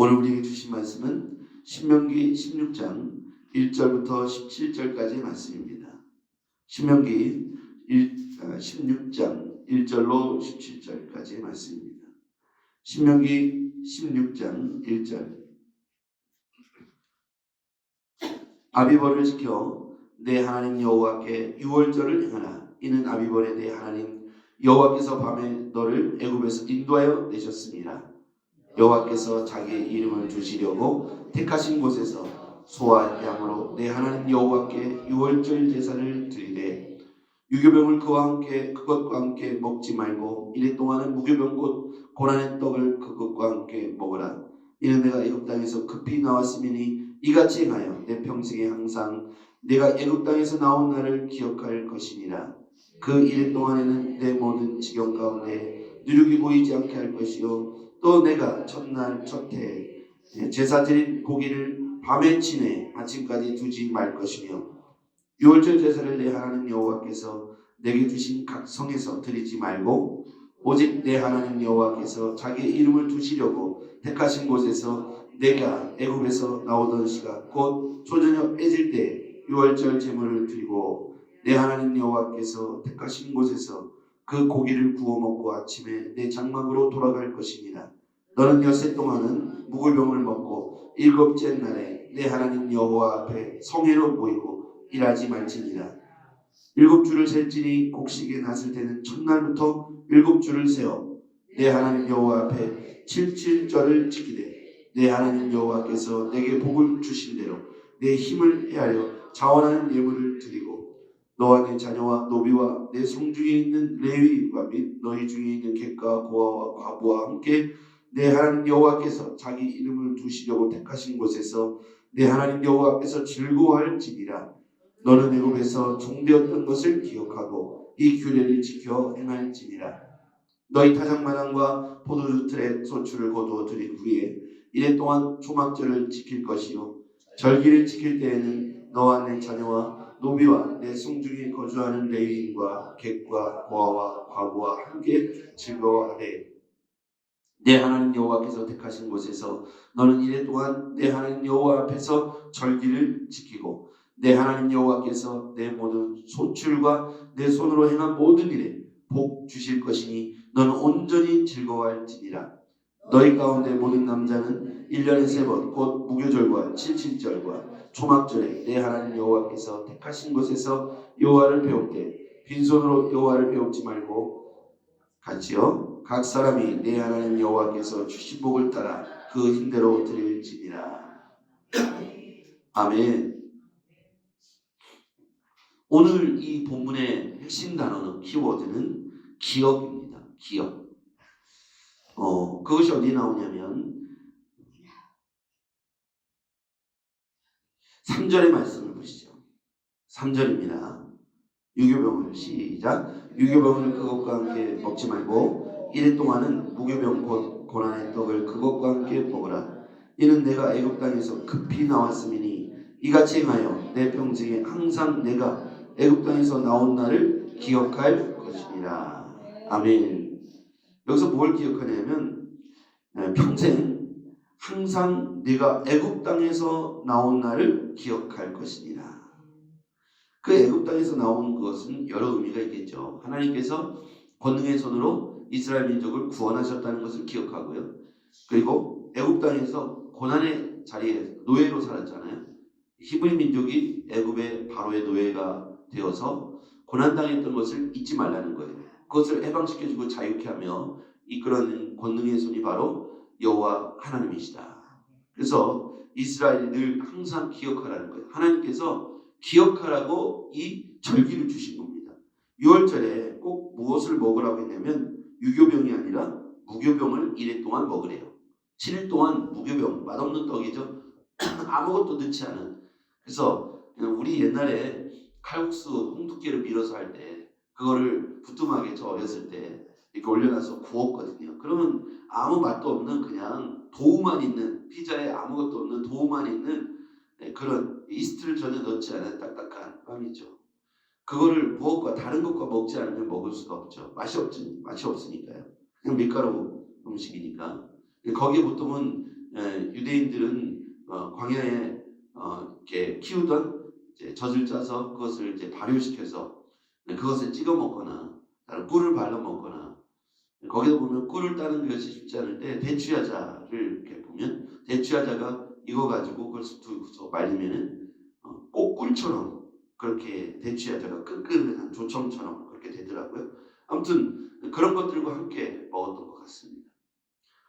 오늘 우리에게 주신 말씀은 신명기 16장 1절부터 17절까지의 말씀입니다. 신명기 16장 1절로 17절까지의 말씀입니다. 신명기 16장 1절. 아비벌을 지켜 내 하나님 여호와께 유월절을 행하라. 이는 아비벌에 내 하나님 여호와께서 밤에 너를 애굽에서 인도하여 내셨습니다. 여호와께서 자기의 이름을 두시려고 택하신 곳에서 소와 양으로 내 하나님 여호와께 유월절 제사를 드리되 유교병을 그것과 함께 먹지 말고 이래 동안은 무교병 곧 고난의 떡을 그것과 함께 먹으라. 이는 내가 애굽 땅에서 급히 나왔음이니 이같이 행하여 내 평생에 항상 내가 애굽 땅에서 나온 날을 기억할 것이니라. 그 이래 동안에는 내 모든 지경 가운데 누룩이 보이지 않게 할 것이요 또 내가 첫날 첫해 제사 드린 고기를 밤에 지내 아침까지 두지 말 것이며 유월절 제사를 내 하나님 여호와께서 내게 주신 각 성에서 드리지 말고 오직 내 하나님 여호와께서 자기의 이름을 두시려고 택하신 곳에서 내가 애굽에서 나오던 시각 곧 초저녁 애질 때 유월절 제물을 드리고 내 하나님 여호와께서 택하신 곳에서 그 고기를 구워 먹고 아침에 내 장막으로 돌아갈 것이니라. 너는 엿새 동안은 묵을병을 먹고 일곱째 날에 내 하나님 여호와 앞에 성회로 모이고 일하지 말지니라. 7주를 셀지니 곡식이 났을 때는 첫날부터 7주를 세어 내 하나님 여호와 앞에 77절을 지키되 내 하나님 여호와께서 내게 복을 주신 대로 내 힘을 헤아려 자원하는 예물을 드리고 너와 내 자녀와 노비와 내 성중에 있는 레위인과 및 너희 중에 있는 객과 고아와 과부와 함께 내 하나님 여호와께서 자기 이름을 두시려고 택하신 곳에서 내 하나님 여호와 앞에서 즐거워할지니라. 너는 애굽에서 종되었던 것을 기억하고 이 규례를 지켜 행할지니라. 너희 타작마당과 포도주 틀에 소출을 거두어 드린 후에 이래 동안 초막절을 지킬 것이요 절기를 지킬 때에는 너와 내 자녀와 노비와 내 성중에 거주하는 레위인과 객과 고아와 과부와 함께 즐거워하되 내 하나님 여호와께서 택하신 곳에서 너는 이래 동안 내 하나님 여호와 앞에서 절기를 지키고 내 하나님 여호와께서 내 모든 소출과 내 손으로 행한 모든 일에 복 주실 것이니 너는 온전히 즐거워할지니라. 너희 가운데 모든 남자는 1년에 3번 곧 무교절과 칠칠절과 초막절에 내 하나님 여호와께서 택하신 곳에서 여호와를 배울 때 빈손으로 여호와를 배우지 말고 같이요 각 사람이 내 하나님 여호와께서 주신 복을 따라 그 힘대로 드릴지니라. 아멘. 오늘 이 본문의 핵심 단어는 키워드는 기억입니다. 기억. 그것이 어디 나오냐면 3절의 말씀을 보시죠. 3절입니다. 유교병을 시작. 유교병을 그것과 함께 먹지 말고 이래 동안은 무교병 곧 고난의 떡을 그것과 함께 먹으라. 이는 내가 애굽 땅에서 급히 나왔음이니 이같이 행하여 내 평생에 항상 내가 애굽 땅에서 나온 날을 기억할 것이니라. 아멘. 여기서 뭘 기억하냐면 평생 항상 네가 애굽 땅에서 나온 날을 기억할 것이니라. 그 애굽 땅에서 나온 것은 여러 의미가 있겠죠. 하나님께서 권능의 손으로 이스라엘 민족을 구원하셨다는 것을 기억하고요. 그리고 애굽 땅에서 고난의 자리에 노예로 살았잖아요. 히브리 민족이 애굽의 바로의 노예가 되어서 고난당했던 것을 잊지 말라는 거예요. 그것을 해방시켜주고 자유케 하며 이끌어낸 권능의 손이 바로 여호와 하나님이시다. 그래서 이스라엘이 늘 항상 기억하라는 거예요. 하나님께서 기억하라고 이 절기를 주신 겁니다. 6월절에 꼭 무엇을 먹으라고 했냐면 유교병이 아니라 무교병을 1일 동안 먹으래요. 7일 동안 무교병, 맛없는 떡이죠. 아무것도 넣지 않은. 그래서 우리 옛날에 칼국수 홍두깨를 밀어서 할 때 그거를 부뚜막에 저 어렸을 때 이렇게 올려놔서 구웠거든요. 그러면 아무 맛도 없는 그냥 도우만 있는 피자에 아무것도 없는 도우만 있는 그런 이스트를 전혀 넣지 않은 딱딱한 빵이죠. 그거를 무엇과 다른 것과 먹지 않으면 먹을 수가 없죠. 맛이 없으니까요. 그냥 밀가루 음식이니까. 거기에 보통은 유대인들은 광야에 이렇게 키우던 젖을 짜서 그것을 이제 발효시켜서 그것을 찍어 먹거나 꿀을 발라 먹거나, 거기서 보면 꿀을 따는 것이 쉽지 않은데 대추야자를 이렇게 보면 대추야자가 이거 가지고 그걸 두고서 말리면은 꽃꿀처럼 그렇게 대추야자가 끈끈한 조청처럼 그렇게 되더라고요. 아무튼 그런 것들과 함께 먹었던 것 같습니다.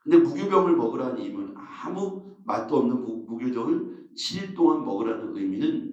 근데 무교병을 먹으라는 이유는 아무 맛도 없는 무교병을 7일 동안 먹으라는 의미는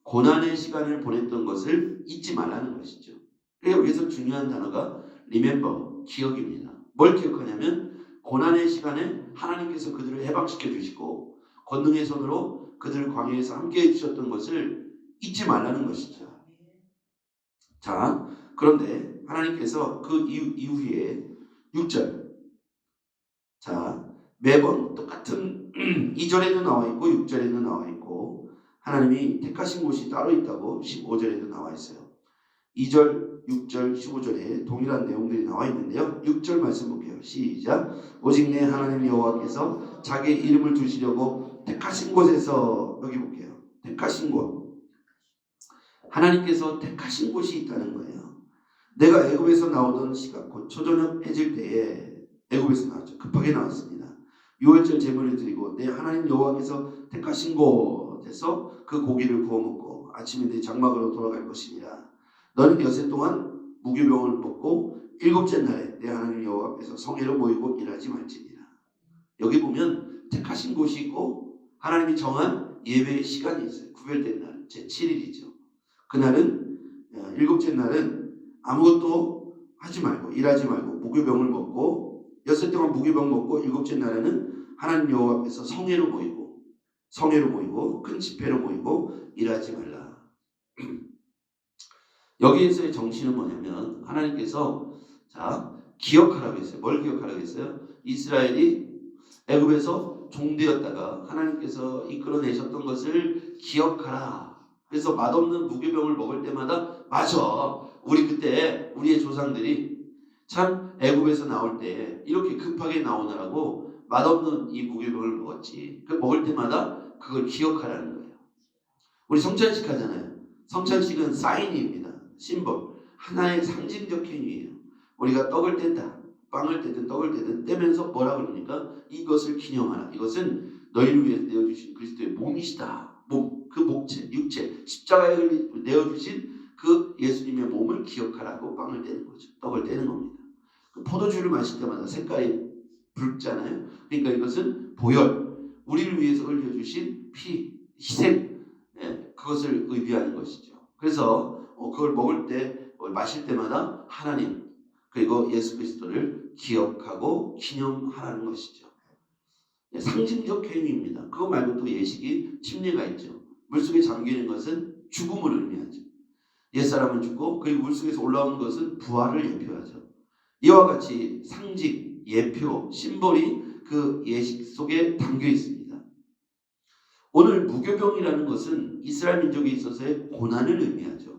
고난의 시간을 보냈던 것을 잊지 말라는 것이죠. 그래서 여기서 중요한 단어가 remember, 기억입니다. 뭘 기억하냐면 고난의 시간에 하나님께서 그들을 해방시켜 주시고 권능의 손으로 그들을 광야에서 함께 해주셨던 것을 잊지 말라는 것이죠. 자, 그런데 하나님께서 그 이후에 6절, 자, 매번 똑같은 2절에도 나와 있고 6절에도 나와 있고 하나님이 택하신 곳이 따로 있다고 15절에도 나와 있어요. 2절, 6절, 15절에 동일한 내용들이 나와 있는데요. 6절 말씀 볼게요. 시작. 오직 내 하나님 여호와께서 자기 이름을 두시려고 택하신 곳에서, 여기 볼게요. 택하신 곳. 하나님께서 택하신 곳이 있다는 거예요. 내가 애굽에서 나오던 시각 곧 초저녁 해질 때에 애굽에서 나왔죠. 급하게 나왔습니다. 6월절 제물을 드리고 내 하나님 여호와께서 택하신 곳에서 그 고기를 구워 먹고 아침에 내 장막으로 돌아갈 것이니라. 너는 여세 동안 무교병을 먹고 일곱째 날에 내 하나님 여호와 앞에서 성회로 모이고 일하지 말지니라. 여기 보면 택하신 곳이 있고 하나님이 정한 예배의 시간이 있어요. 구별된 날, 제7일이죠. 그날은 일곱째 날은 아무것도 하지 말고 일하지 말고 무교병을 먹고 여세 동안 무교병 먹고 일곱째 날에는 하나님 여호와 앞에서 성회로 모이고 큰 집회로 모이고 일하지 말라. 여기에서의 정신은 뭐냐면 하나님께서 기억하라고 했어요. 뭘 기억하라고 했어요? 이스라엘이 애굽에서 종되었다가 하나님께서 이끌어내셨던 것을 기억하라. 그래서 맛없는 무교병을 먹을 때마다 맞아. 우리 그때 우리의 조상들이 참 애굽에서 나올 때 이렇게 급하게 나오느라고 맛없는 이 무교병을 먹었지. 그 먹을 때마다 그걸 기억하라는 거예요. 우리 성찬식 하잖아요. 성찬식은 사인입니다. 심볼, 하나의 상징적 행위예요. 우리가 떡을 뗀다, 빵을 떼든 떡을 떼든 떼면서 뭐라 그러니까 이것을 기념하라. 이것은 너희를 위해서 내어주신 그리스도의 몸이시다. 몸, 그 목체, 육체, 십자가에 내어주신 그 예수님의 몸을 기억하라고 빵을 떼는 거죠. 떡을 떼는 겁니다. 포도주를 마실 때마다 색깔이 붉잖아요. 그러니까 이것은 보혈, 우리를 위해서 흘려주신 피, 희생, 그것을 의미하는 것이죠. 그래서 그걸 먹을 때 마실 때마다 하나님 그리고 예수 그리스도를 기억하고 기념하라는 것이죠. 상징적 행위입니다. 그거 말고 또 예식이 침례가 있죠. 물속에 잠기는 것은 죽음을 의미하죠. 옛사람은 죽고 그리고 물속에서 올라오는 것은 부활을 예표하죠. 이와 같이 상징, 예표, 심볼이 그 예식 속에 담겨 있습니다. 오늘 무교병이라는 것은 이스라엘 민족에 있어서의 고난을 의미하죠.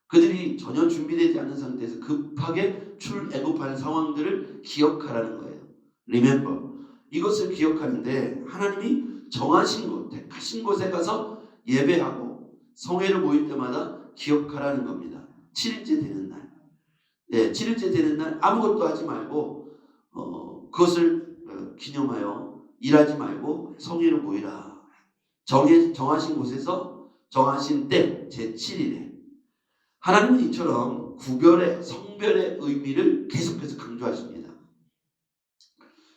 그들이 전혀 준비되지 않은 상태에서 급하게 출애굽한 상황들을 기억하라는 거예요. Remember. 이것을 기억하는데 하나님이 정하신 곳, 택하신 곳에 가서 예배하고 성회를 모일 때마다 기억하라는 겁니다. 7일째 되는 날. 7일째 되는 날 아무것도 하지 말고 그것을 기념하여 일하지 말고 성회로 모이라. 정하신 곳에서 정하신 때 제7일에 하나님은 이처럼 구별의 성별의 의미를 계속해서 강조하십니다.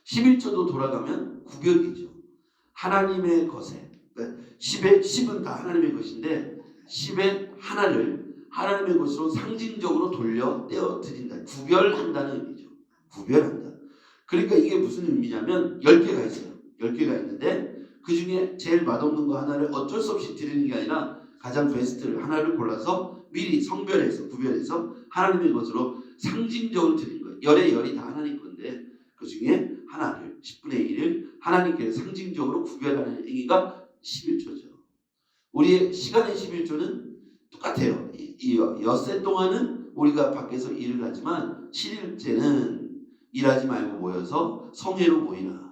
11조도 돌아가면 구별이죠. 하나님의 것에 10은 다 하나님의 것인데 10의 하나를 하나님의 것으로 상징적으로 돌려 떼어 드린다. 구별한다는 의미죠. 구별한다. 그러니까 이게 무슨 의미냐면 10개가 있어요. 10개가 있는데 그 중에 제일 맛없는 거 하나를 어쩔 수 없이 드리는 게 아니라 가장 베스트를 하나를 골라서 미리 성별해서 구별해서 하나님의 것으로 상징적으로 드린 거예요. 열의 열이 다 하나님 건데 그 중에 하나를 10분의 1을 하나님께 상징적으로 구별하는 행위가 11조죠. 우리의 시간의 11조는 똑같아요. 이 엿새 동안은 우리가 밖에서 일을 하지만 7일째는 일하지 말고 모여서 성회로 모이라.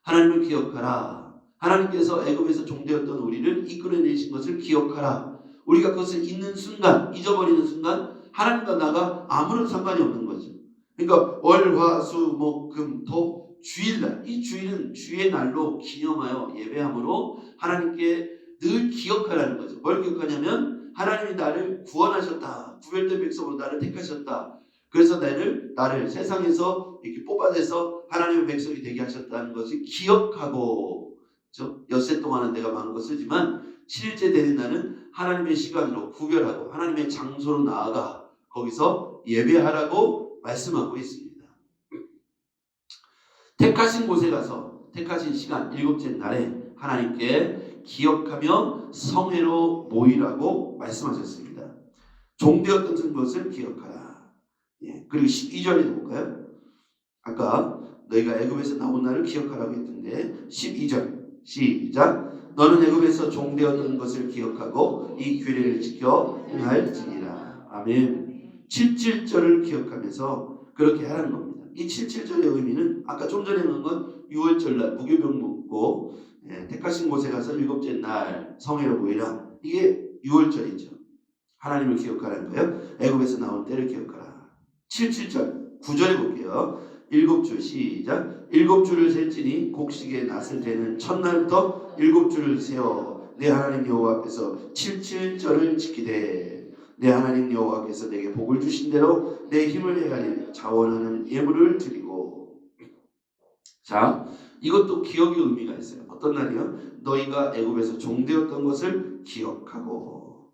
하나님을 기억하라. 하나님께서 애굽에서 종되었던 우리를 이끌어내신 것을 기억하라. 우리가 그것을 잊는 순간, 잊어버리는 순간 하나님과 나가 아무런 상관이 없는 거죠. 그러니까 월, 화, 수, 목, 금, 토, 주일날, 이 주일은 주의 날로 기념하여 예배함으로 하나님께 늘 기억하라는 거죠. 뭘 기억하냐면 하나님이 나를 구원하셨다. 구별된 백성으로 나를 택하셨다. 그래서 나를 세상에서 이렇게 뽑아내서 하나님의 백성이 되게 하셨다는 것을 기억하고, 그렇죠? 엿새 동안은 내가 많은 거 쓰지만 7일째 되는 날은 하나님의 시간으로 구별하고 하나님의 장소로 나아가 거기서 예배하라고 말씀하고 있습니다. 택하신 곳에 가서 택하신 시간 7째 날에 하나님께 기억하며 성회로 모이라고 말씀하셨습니다. 종되었던 것을 기억하라. 예, 그리고 12절에도 볼까요? 아까 너희가 애굽에서 나온 날을 기억하라고 했던데 12절 시작. 너는 애굽에서 종되었던 것을 기억하고 이 규례를 지켜 행할지니라. 아멘. 77절을 기억하면서 그렇게 하라는 겁니다. 이 77절의 의미는 아까 좀 전에 한 건 6월절날 무교병 묻고 택하신 곳에 가서 7째 날 성회로 모이라. 이게 6월절이죠. 하나님을 기억하라는 거예요. 애굽에서 나온 때를 기억하라. 77절 9절에 볼게요. 7줄 시작. 7줄을 셀지니 곡식에 낫을 때는 첫날부터 7줄을 세어 내 하나님 여호와 앞에서 77절을 지키되 내 하나님 여호와께서 내게 복을 주신 대로 내 힘을 헤아려 자원하는 예물을 드리고. 자, 이것도 기억의 의미가 있어요. 어떤 날이요? 너희가 애굽에서 종되었던 것을 기억하고.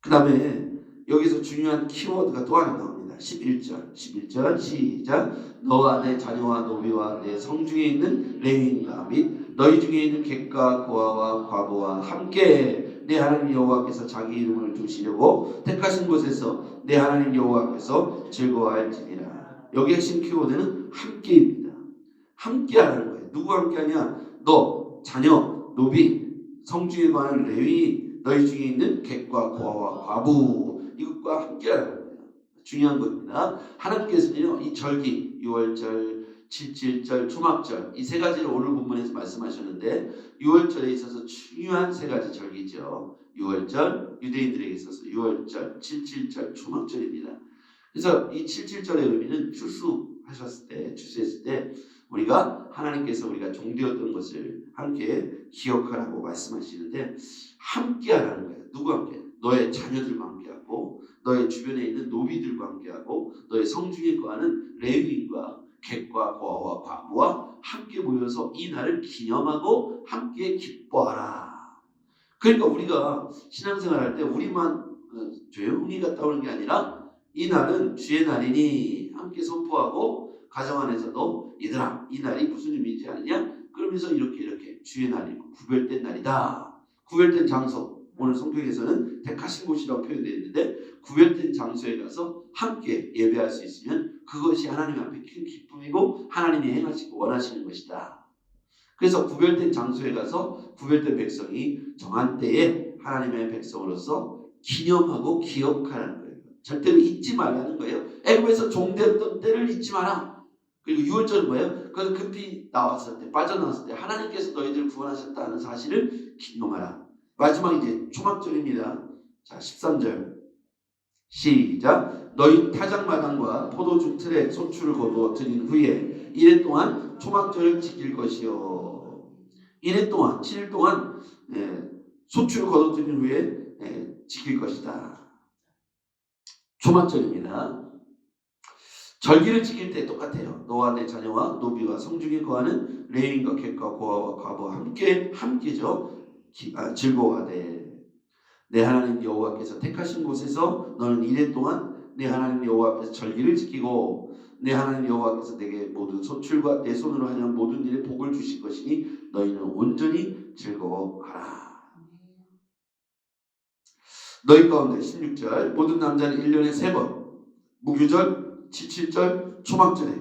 그 다음에 여기서 중요한 키워드가 또 하나 나옵니다. 11절 시작. 너와 내 자녀와 노비와 내 성중에 있는 레위인과 및 너희 중에 있는 객과 고아와 과부와 함께 내 하나님 여호와께서 자기 이름을 두시려고 택하신 곳에서 내 하나님 여호와께서 즐거워할지니라. 여기 핵심 키워드는 함께입니다. 함께하라는 거예요. 누구와 함께하냐? 너, 자녀, 노비, 성중에 관한 레위인, 너희 중에 있는 객과 고아와 과부, 이것과 함께하라는 거예요. 중요한 겁니다. 하나님께서는요, 이 절기, 6월절, 7.7절, 초막절, 이 세 가지를 오늘 본문에서 말씀하셨는데 6월절에 있어서 중요한 세 가지 절기죠. 6월절, 유대인들에게 있어서 6월절, 7.7절, 초막절입니다. 그래서 이 7.7절의 의미는 출세했을 때 우리가 하나님께서 우리가 종되었던 것을 함께 기억하라고 말씀하시는데 함께하라는 거예요. 누구와 함께? 너의 자녀들과 함께하고 너의 주변에 있는 노비들과 함께하고 너의 성중에 거하는 레위인과 객과 고아와 과부와 함께 모여서 이 날을 기념하고 함께 기뻐하라. 그러니까 우리가 신앙생활할 때 우리만 조용히 갔다 오는 게 아니라 이 날은 주의 날이니 함께 선포하고 가정 안에서도 얘들아 이 날이 무슨 의미인지 아느냐? 그러면서 이렇게 주의 날이고 구별된 날이다. 구별된 장소, 오늘 성경에서는 택하신 곳이라고 표현되어 있는데 구별된 장소에 가서 함께 예배할 수 있으면 그것이 하나님 앞에 큰 기쁨이고 하나님이 행하시고 원하시는 것이다. 그래서 구별된 장소에 가서 구별된 백성이 정한 때에 하나님의 백성으로서 기념하고 기억하라는 거예요. 절대로 잊지 말라는 거예요. 애굽에서 종되었던 때를 잊지 마라. 그리고 6월절은 뭐예요? 그래서 급히 나왔을 때, 빠져나왔을 때 하나님께서 너희들을 구원하셨다는 사실을 기념하라. 마지막 이제 초막절입니다. 자, 13절 시작. 너희 타작마당과 포도주 틀에 소출을 거두어 드린 후에 이래 동안 초막절을 지킬 것이요. 이래 동안 7일 동안 소출을 거두어 드린 후에 지킬 것이다. 초막절입니다. 절기를 지킬 때 똑같아요. 너와 내 자녀와 노비와 성중에 거하는 레위인과 객과 고아와 과부와 함께죠. 즐거워하되 내 하나님 여호와께서 택하신 곳에서 너는 이래 동안 내 하나님 여호와 앞에서 절기를 지키고 내 하나님 여호와께서 내게 모든 소출과 내 손으로 하는 모든 일에 복을 주실 것이니 너희는 온전히 즐거워하라. 너희 가운데 16절 모든 남자는 1년에 3번 무교절, 77절, 초막절에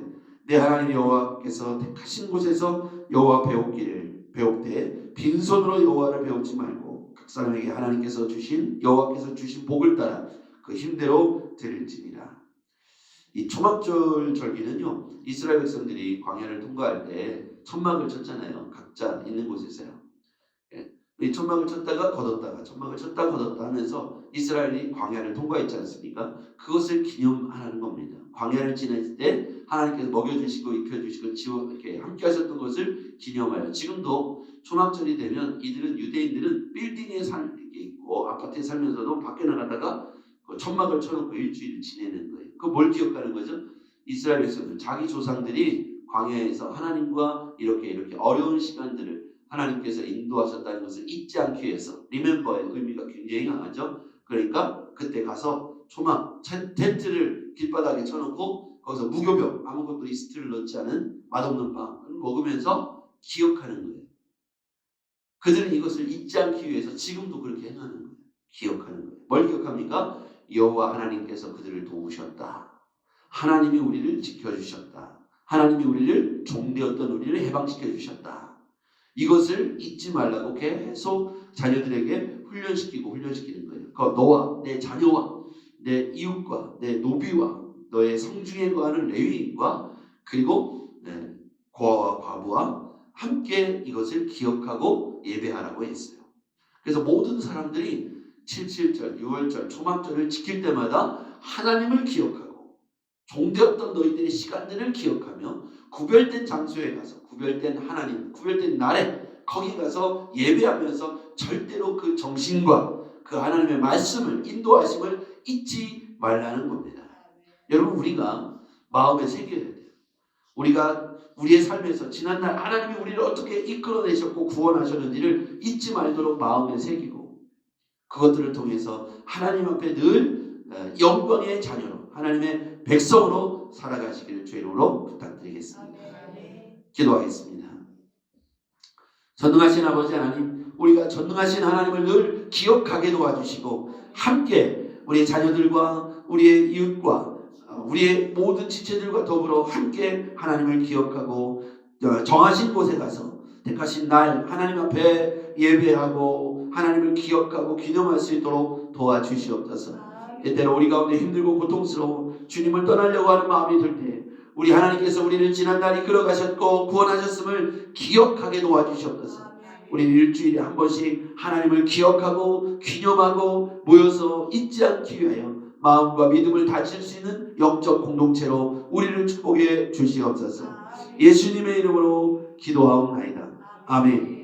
내 하나님 여호와께서 택하신 곳에서 여호와 배웁되 빈손으로 여호와를 배우지 말고 각 사람에게 하나님께서 주신 여호와께서 주신 복을 따라 그 힘대로 드릴지니라. 이 초막절 절기는요 이스라엘 백성들이 광야를 통과할 때 천막을 쳤잖아요. 각자 있는 곳에서요. 예. 이 천막을 쳤다가 걷었다가 천막을 쳤다 걷었다 하면서 이스라엘이 광야를 통과했지 않습니까? 그것을 기념하는 겁니다. 광야를 지낼 때 하나님께서 먹여주시고 입혀주시고 이렇게 함께 하셨던 것을 기념하여 지금도 초막절이 되면 유대인들은 빌딩에 살게 있고 아파트에 살면서도 밖에 나가다가 그 천막을 쳐놓고 일주일을 지내는 거예요. 그 뭘 기억하는 거죠? 이스라엘 백성들 자기 조상들이 광야에서 하나님과 이렇게 어려운 시간들을 하나님께서 인도하셨다는 것을 잊지 않기 위해서 리멤버의 의미가 굉장히 강하죠. 그러니까 그때 가서 초막 텐트를 길바닥에 쳐놓고 거기서 무교병 아무것도 이스트를 넣지 않은 맛없는 빵을 먹으면서 기억하는 거예요. 그들은 이것을 잊지 않기 위해서 지금도 그렇게 행하는 거예요. 기억하는 거예요. 뭘 기억합니까? 여호와 하나님께서 그들을 도우셨다. 하나님이 우리를 지켜주셨다. 하나님이 우리를 종되었던 우리를 해방시켜 주셨다. 이것을 잊지 말라고 계속 자녀들에게 훈련시키는 거예요. 너와 내 자녀와 내 이웃과 내 노비와 너의 성중에 거하는 레위인과 그리고 고아와 과부와 함께 이것을 기억하고 예배하라고 했어요. 그래서 모든 사람들이 77절, 6월절, 초막절을 지킬 때마다 하나님을 기억하고 종되었던 너희들의 시간들을 기억하며 구별된 장소에 가서 구별된 하나님, 구별된 날에 거기 가서 예배하면서 절대로 그 정신과 그 하나님의 말씀을 인도하심을 잊지 말라는 겁니다. 여러분 우리가 마음에 새겨야 돼요. 우리가 우리의 삶에서 지난날 하나님이 우리를 어떻게 이끌어내셨고 구원하셨는지를 잊지 말도록 마음에 새기고 그것들을 통해서 하나님 앞에 늘 영광의 자녀로 하나님의 백성으로 살아가시기를 주의 이름으로 부탁드리겠습니다. 기도하겠습니다. 전능하신 아버지 하나님, 우리가 전능하신 하나님을 늘 기억하게 도와주시고 함께 우리의 자녀들과 우리의 이웃과 우리의 모든 지체들과 더불어 함께 하나님을 기억하고 정하신 곳에 가서 택하신 날 하나님 앞에 예배하고 하나님을 기억하고 기념할 수 있도록 도와주시옵소서. 때때로 우리 가운데 힘들고 고통스러워 주님을 떠나려고 하는 마음이 들 때 우리 하나님께서 우리를 지난날 이끌어 가셨고 구원하셨음을 기억하게 도와주시옵소서. 우리는 일주일에 한 번씩 하나님을 기억하고 기념하고 모여서 잊지 않기 위하여 마음과 믿음을 다질 수 있는 영적 공동체로 우리를 축복해 주시옵소서. 예수님의 이름으로 기도하옵나이다. 아멘.